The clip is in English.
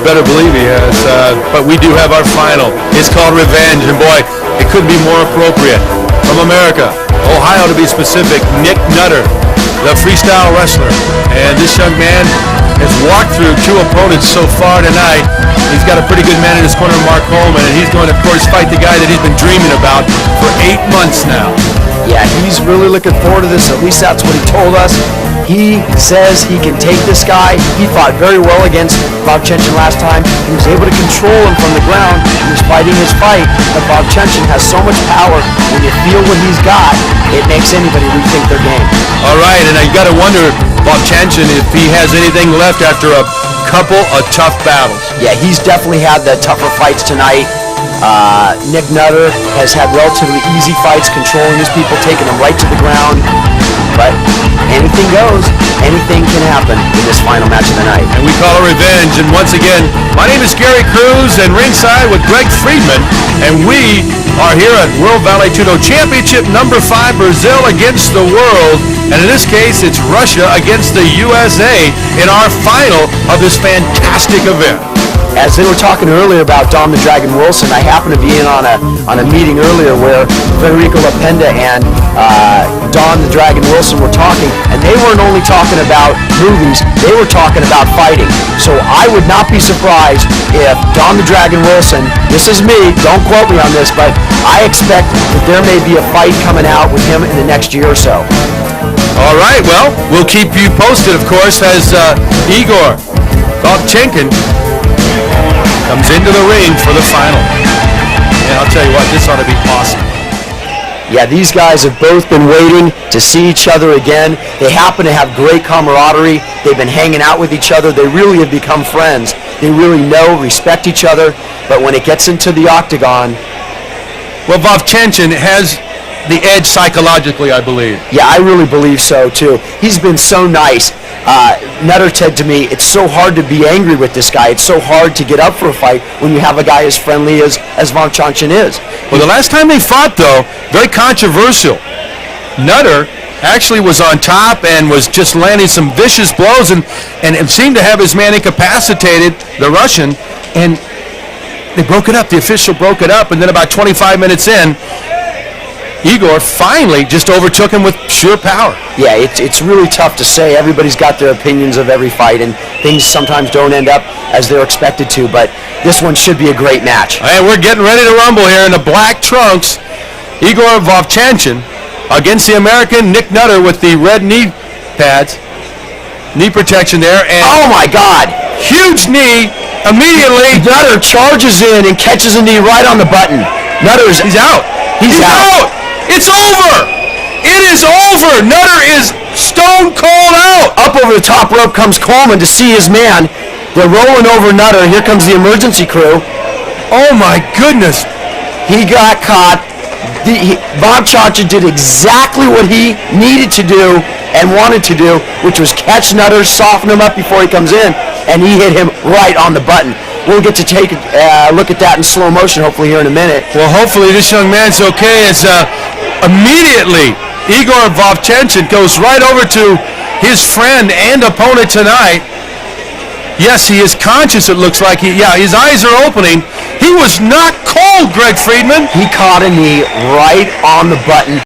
You better believe he has. But we do have our final. It's called Revenge, and boy, it couldn't be more appropriate. From America, Ohio to be specific, Nick Nutter, the freestyle wrestler. And this young man has walked through 2 opponents so far tonight. He's got a pretty good man in his corner, Mark Coleman, and he's going to, of course, fight the guy that he's been dreaming about for 8 months now. Yeah, he's really looking forward to this. At least that's what he told us. He says he can take this guy. He fought very well against Vovchanchyn last time. He was able to control him from the ground. He was fighting his fight. But Vovchanchyn has so much power. When you feel what he's got, it makes anybody rethink their game. All right, and I got to wonder, Vovchanchyn, if he has anything left after a couple of tough battles. Yeah, he's definitely had the tougher fights tonight. Nick Nutter has had relatively easy fights, controlling his people, taking them right to the ground. But anything goes. Anything can happen in this final match of the night. And we call it revenge. And once again, my name is Gary Cruz, and ringside with Greg Friedman. And we are here at World Vale Tudo Championship number 5, Brazil against the world. And in this case, it's Russia against the USA in our final of this fantastic event. As they were talking earlier about Dom the Dragon Wilson, I happened to be in on a meeting earlier where Federico Lapenda and Dom the Dragon Wilson were talking, and they weren't only talking about movies, they were talking about fighting. So I would not be surprised if Dom the Dragon Wilson, this is me, don't quote me on this, but I expect that there may be a fight coming out with him in the next year or so. All right, well, we'll keep you posted, of course, as Igor Vovchanchyn comes into the ring for the final. And I'll tell you what, this ought to be awesome. Yeah, these guys have both been waiting to see each other again. They happen to have great camaraderie. They've been hanging out with each other. They really have become friends. They really know, respect each other. But when it gets into the octagon... Well, Vovchanchyn has the edge psychologically, I believe. Yeah, I really believe so, too. He's been so nice. Nutter said to me, it's so hard to be angry with this guy. It's so hard to get up for a fight when you have a guy as friendly as Vovchanchyn is. Well, the last time they fought, though, very controversial. Nutter actually was on top and was just landing some vicious blows and seemed to have his man incapacitated, the Russian, and they broke it up. The official broke it up, and then about 25 minutes in, Igor finally just overtook him with sheer power. Yeah, it's really tough to say. Everybody's got their opinions of every fight, and things sometimes don't end up as they're expected to, but this one should be a great match. And we're getting ready to rumble here in the black trunks. Igor Vovchanchyn against the American Nick Nutter with the red knee pads. Knee protection there. And oh, my God. Huge knee immediately. Nutter charges in and catches a knee right on the button. He's out. He's out. It's over! It is over! Nutter is stone cold out! Up over the top rope comes Coleman to see his man. They're rolling over Nutter. Here comes the emergency crew. Oh my goodness! He got caught. Vovchanchyn did exactly what he needed to do and wanted to do, which was catch Nutter, soften him up before he comes in, and he hit him right on the button. We'll get to take a look at that in slow motion hopefully here in a minute. Well, hopefully this young man's okay as immediately Igor Vovchanchyn goes right over to his friend and opponent tonight. Yes, he is conscious, it looks like. His eyes are opening. He was not cold, Greg Friedman. He caught a knee right on the button.